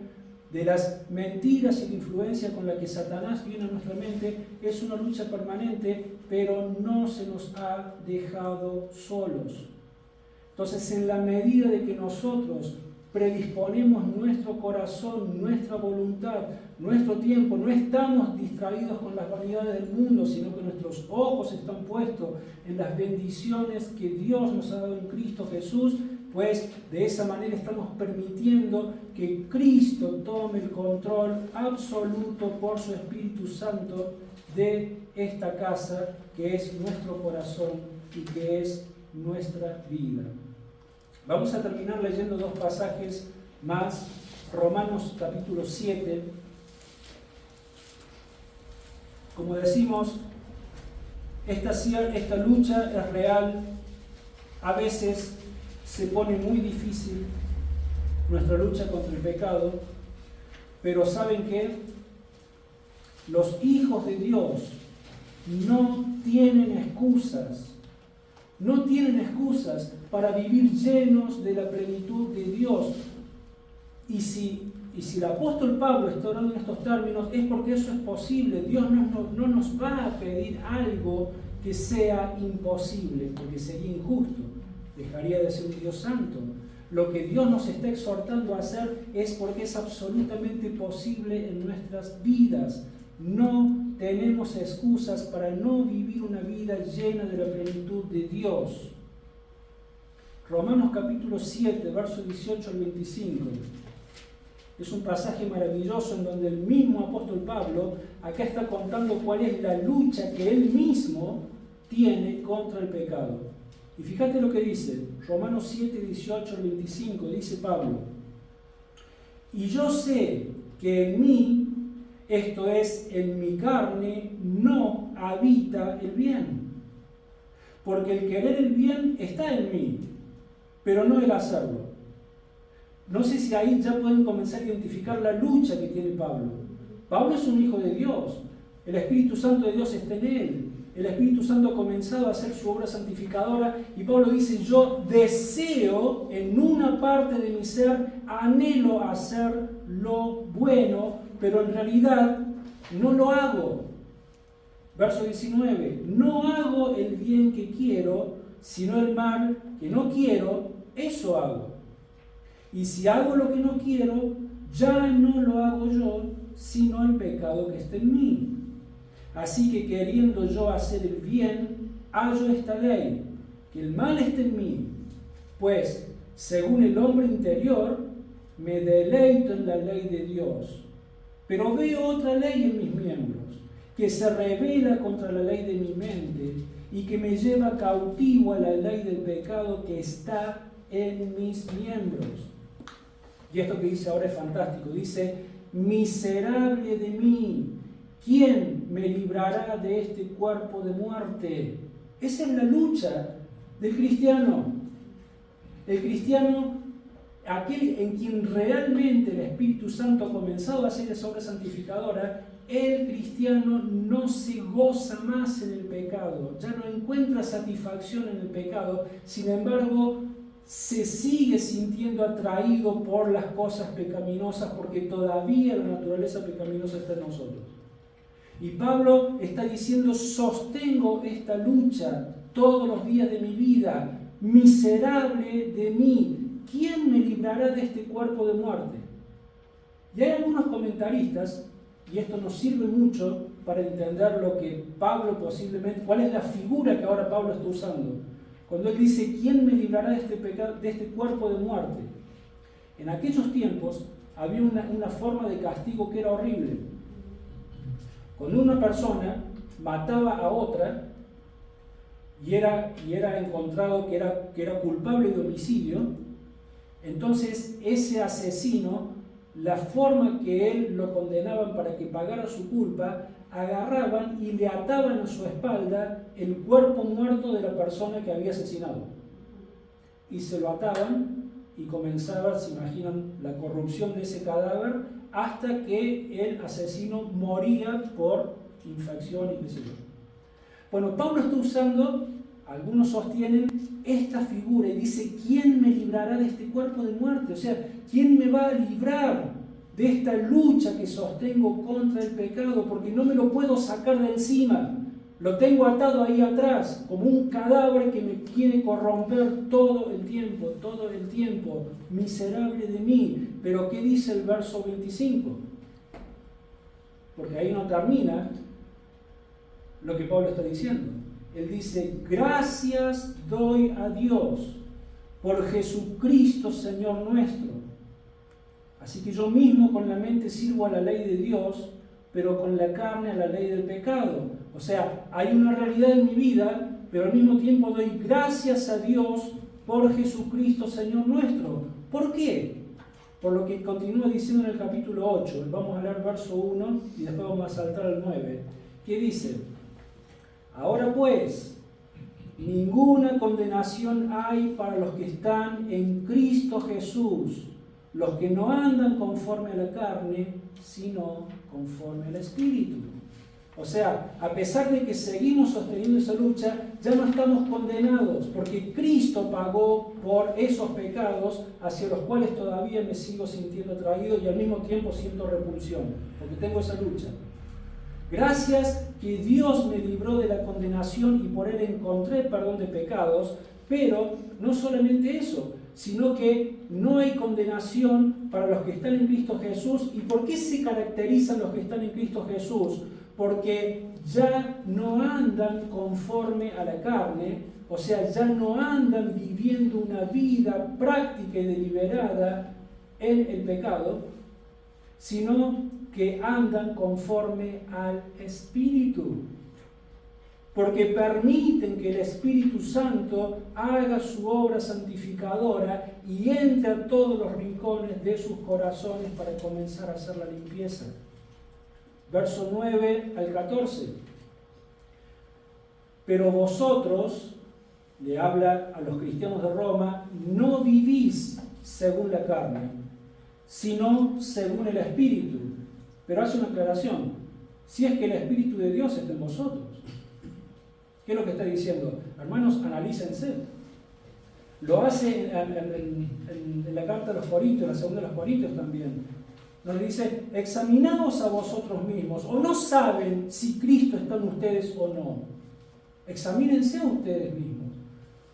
de las mentiras y la influencia con la que Satanás viene a nuestra mente. Es una lucha permanente, pero no se nos ha dejado solos. Entonces, en la medida de que nosotros predisponemos nuestro corazón, nuestra voluntad, nuestro tiempo, no estamos distraídos con las vanidades del mundo, sino que nuestros ojos están puestos en las bendiciones que Dios nos ha dado en Cristo Jesús, pues de esa manera estamos permitiendo que Cristo tome el control absoluto por su Espíritu Santo de esta casa que es nuestro corazón y que es nuestra vida. Vamos a terminar leyendo dos pasajes más. Romanos capítulo 7. Como decimos, esta lucha es real. A veces se pone muy difícil nuestra lucha contra el pecado, pero ¿saben qué? Los hijos de Dios no tienen excusas. No tienen excusas para vivir llenos de la plenitud de Dios. Y si el apóstol Pablo está orando en estos términos, es porque eso es posible. Dios no nos va a pedir algo que sea imposible, porque sería injusto. Dejaría de ser un Dios santo. Lo que Dios nos está exhortando a hacer es porque es absolutamente posible en nuestras vidas. No tenemos excusas para no vivir una vida llena de la plenitud de Dios. Romanos capítulo 7, versos 18 al 25. Es un pasaje maravilloso en donde el mismo apóstol Pablo acá está contando cuál es la lucha que él mismo tiene contra el pecado. Y fíjate lo que dice, Romanos 7, 18 al 25, dice Pablo: y yo sé que en mí, esto es, en mi carne, no habita el bien. Porque el querer el bien está en mí, pero no el hacerlo. No sé si ahí ya pueden comenzar a identificar la lucha que tiene Pablo. Pablo es un hijo de Dios, el Espíritu Santo de Dios está en él. El Espíritu Santo ha comenzado a hacer su obra santificadora y Pablo dice: yo deseo en una parte de mi ser, anhelo hacer lo bueno, pero en realidad no lo hago. Verso 19: no hago el bien que quiero, sino el mal que no quiero, eso hago. Y si hago lo que no quiero, ya no lo hago yo, sino el pecado que está en mí. Así que queriendo yo hacer el bien, hallo esta ley, que el mal está en mí, pues según el hombre interior, me deleito en la ley de Dios. Pero veo otra ley en mis miembros, que se rebela contra la ley de mi mente y que me lleva cautivo a la ley del pecado que está en mis miembros. Y esto que dice ahora es fantástico, dice: miserable de mí, ¿quién me librará de este cuerpo de muerte? Esa es la lucha del cristiano. El cristiano, aquel en quien realmente el Espíritu Santo ha comenzado a hacer esa obra santificadora, el cristiano no se goza más en el pecado, ya no encuentra satisfacción en el pecado, sin embargo, se sigue sintiendo atraído por las cosas pecaminosas porque todavía la naturaleza pecaminosa está en nosotros. Y Pablo está diciendo: sostengo esta lucha todos los días de mi vida. Miserable de mí, ¿quién me librará de este cuerpo de muerte? Y hay algunos comentaristas, y esto nos sirve mucho para entender lo que Pablo posiblemente, cuál es la figura que ahora Pablo está usando. Cuando él dice: ¿quién me librará de este pecado, de este cuerpo de muerte? En aquellos tiempos había una forma de castigo que era horrible. Cuando una persona mataba a otra y era encontrado que era culpable de homicidio, entonces ese asesino, la forma que él lo condenaban para que pagara su culpa, agarraban y le ataban a su espalda el cuerpo muerto de la persona que había asesinado. Y se lo ataban y comenzaba, se imaginan, la corrupción de ese cadáver hasta que el asesino moría por infección y qué sé yo. Bueno, Pablo está usando, algunos sostienen, esta figura y dice: ¿quién me librará de este cuerpo de muerte? O sea, ¿quién me va a librar de esta lucha que sostengo contra el pecado? Porque no me lo puedo sacar de encima. Lo tengo atado ahí atrás, como un cadáver que me quiere corromper todo el tiempo, todo el tiempo. Miserable de mí. Pero ¿qué dice el verso 25? Porque ahí no termina lo que Pablo está diciendo. Él dice: gracias doy a Dios por Jesucristo Señor nuestro. Así que yo mismo con la mente sirvo a la ley de Dios, pero con la carne a la ley del pecado. O sea, hay una realidad en mi vida, pero al mismo tiempo doy gracias a Dios por Jesucristo Señor nuestro. ¿Por qué? Por lo que continúa diciendo en el capítulo 8. Vamos a leer verso 1 y después vamos a saltar al 9. ¿Qué dice? Ahora pues, ninguna condenación hay para los que están en Cristo Jesús, los que no andan conforme a la carne, sino conforme al Espíritu. O sea, a pesar de que seguimos sosteniendo esa lucha, ya no estamos condenados, porque Cristo pagó por esos pecados hacia los cuales todavía me sigo sintiendo atraído y al mismo tiempo siento repulsión, porque tengo esa lucha. Gracias que Dios me libró de la condenación y por Él encontré perdón de pecados, pero no solamente eso, sino que no hay condenación para los que están en Cristo Jesús. ¿Y por qué se caracterizan los que están en Cristo Jesús? Porque ya no andan conforme a la carne, o sea, ya no andan viviendo una vida práctica y deliberada en el pecado, sino que andan conforme al Espíritu. Porque permiten que el Espíritu Santo haga su obra santificadora y entre a todos los rincones de sus corazones para comenzar a hacer la limpieza. Verso 9 al 14. Pero vosotros, le habla a los cristianos de Roma, no vivís según la carne, sino según el Espíritu. Pero hace una aclaración. Si es que el Espíritu de Dios está en vosotros. ¿Qué es lo que está diciendo? Hermanos, analícense. Lo hace en la carta a los Corintios, la segunda de los Corintios también. Nos dice, examinaos a vosotros mismos, o no saben si Cristo está en ustedes o no. Examínense a ustedes mismos.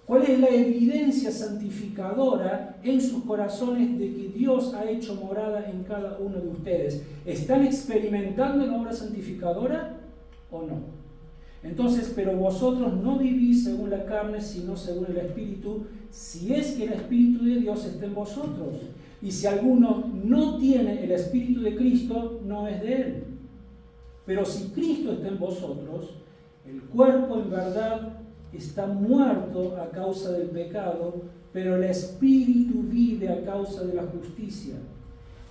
¿Cuál es la evidencia santificadora en sus corazones de que Dios ha hecho morada en cada uno de ustedes? ¿Están experimentando la obra santificadora o no? Entonces, pero vosotros no vivís según la carne, sino según el Espíritu, si es que el Espíritu de Dios está en vosotros. Y si alguno no tiene el Espíritu de Cristo, no es de él. Pero si Cristo está en vosotros, el cuerpo en verdad está muerto a causa del pecado, pero el Espíritu vive a causa de la justicia.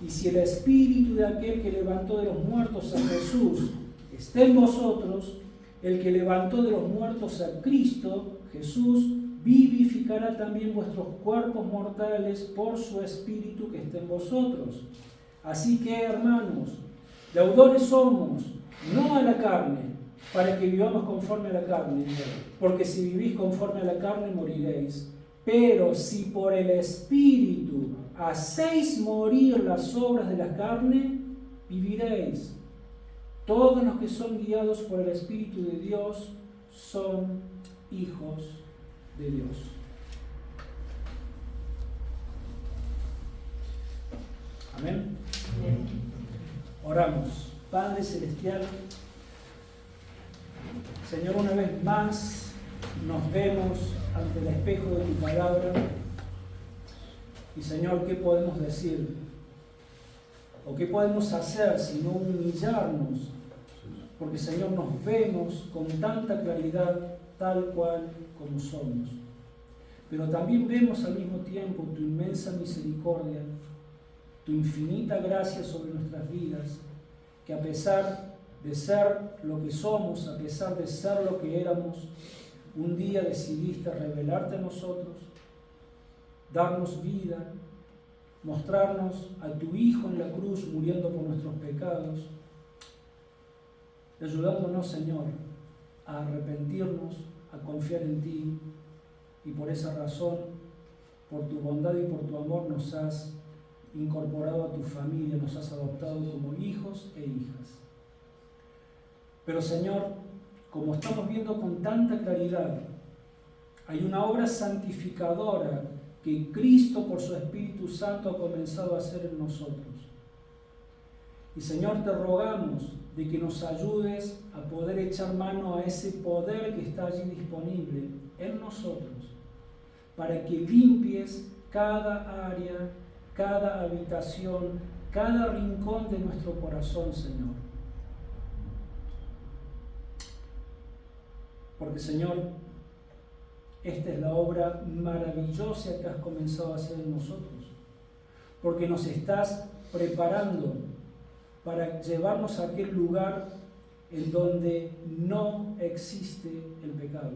Y si el Espíritu de aquel que levantó de los muertos a Jesús está en vosotros, el que levantó de los muertos a Cristo, Jesús, vivificará también vuestros cuerpos mortales por su Espíritu que está en vosotros. Así que, hermanos, deudores somos, no a la carne, para que vivamos conforme a la carne, porque si vivís conforme a la carne moriréis. Pero si por el Espíritu hacéis morir las obras de la carne, viviréis. Todos los que son guiados por el Espíritu de Dios son hijos de Dios. Amén. Oramos. Padre Celestial, Señor, una vez más nos vemos ante el espejo de tu palabra. Y Señor, ¿qué podemos decir? ¿O qué podemos hacer sino humillarnos? Porque, Señor, nos vemos con tanta claridad tal cual como somos. Pero también vemos al mismo tiempo tu inmensa misericordia, tu infinita gracia sobre nuestras vidas, que a pesar de ser lo que somos, a pesar de ser lo que éramos, un día decidiste revelarte a nosotros, darnos vida, mostrarnos a tu Hijo en la cruz muriendo por nuestros pecados, ayudándonos, Señor, a arrepentirnos, a confiar en ti, y por esa razón, por tu bondad y por tu amor, nos has incorporado a tu familia, nos has adoptado como hijos e hijas. Pero, Señor, como estamos viendo con tanta claridad, hay una obra santificadora que Cristo por su Espíritu Santo ha comenzado a hacer en nosotros. Y, Señor, te rogamos de que nos ayudes a poder echar mano a ese poder que está allí disponible en nosotros, para que limpies cada área, cada habitación, cada rincón de nuestro corazón, Señor. Porque, Señor, esta es la obra maravillosa que has comenzado a hacer en nosotros. Porque nos estás preparando para llevarnos a aquel lugar en donde no existe el pecado,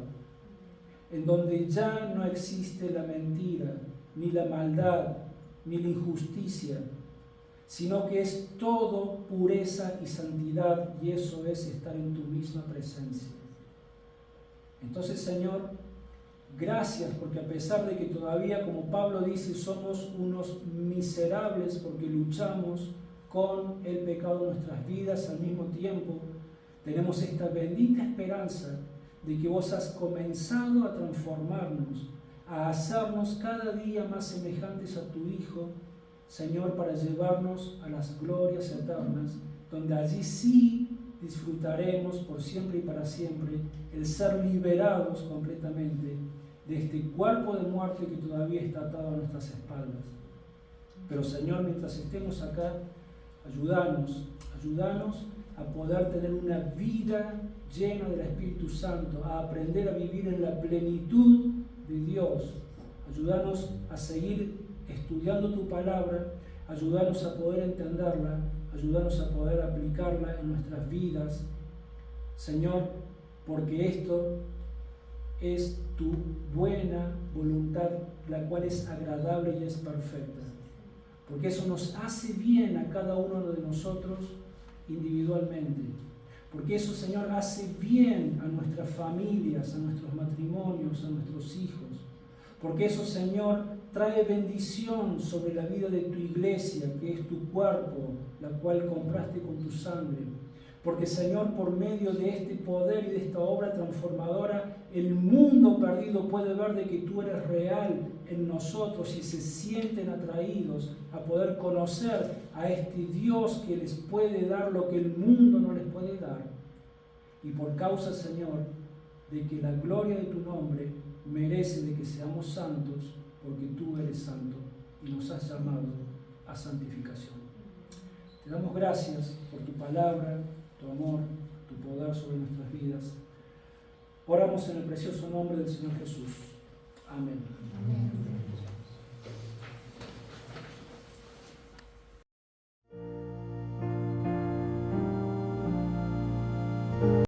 en donde ya no existe la mentira, ni la maldad, ni la injusticia, sino que es todo pureza y santidad, y eso es estar en tu misma presencia. Entonces, Señor, gracias porque a pesar de que todavía, como Pablo dice, somos unos miserables porque luchamos con el pecado de nuestras vidas, al mismo tiempo tenemos esta bendita esperanza de que vos has comenzado a transformarnos, a hacernos cada día más semejantes a tu Hijo, Señor, para llevarnos a las glorias eternas, donde allí sí disfrutaremos por siempre y para siempre el ser liberados completamente de este cuerpo de muerte que todavía está atado a nuestras espaldas. Pero, Señor, mientras estemos acá, ayúdanos a poder tener una vida llena del Espíritu Santo, a aprender a vivir en la plenitud de Dios. Ayúdanos a seguir estudiando tu palabra, ayúdanos a poder entenderla, ayúdanos a poder aplicarla en nuestras vidas, Señor, porque esto es tu buena voluntad, la cual es agradable y es perfecta. Porque eso nos hace bien a cada uno de nosotros individualmente. Porque eso, Señor, hace bien a nuestras familias, a nuestros matrimonios, a nuestros hijos. Porque eso, Señor, trae bendición sobre la vida de tu iglesia, que es tu cuerpo, la cual compraste con tu sangre. Porque, Señor, por medio de este poder y de esta obra transformadora, el mundo perdido puede ver de que tú eres real en nosotros y se sienten atraídos a poder conocer a este Dios que les puede dar lo que el mundo no les puede dar. Y por causa, Señor, de que la gloria de tu nombre merece de que seamos santos, porque tú eres santo y nos has llamado a santificación. Te damos gracias por tu palabra, tu amor, tu poder sobre nuestras vidas. Oramos en el precioso nombre del Señor Jesús. Amén. Amén.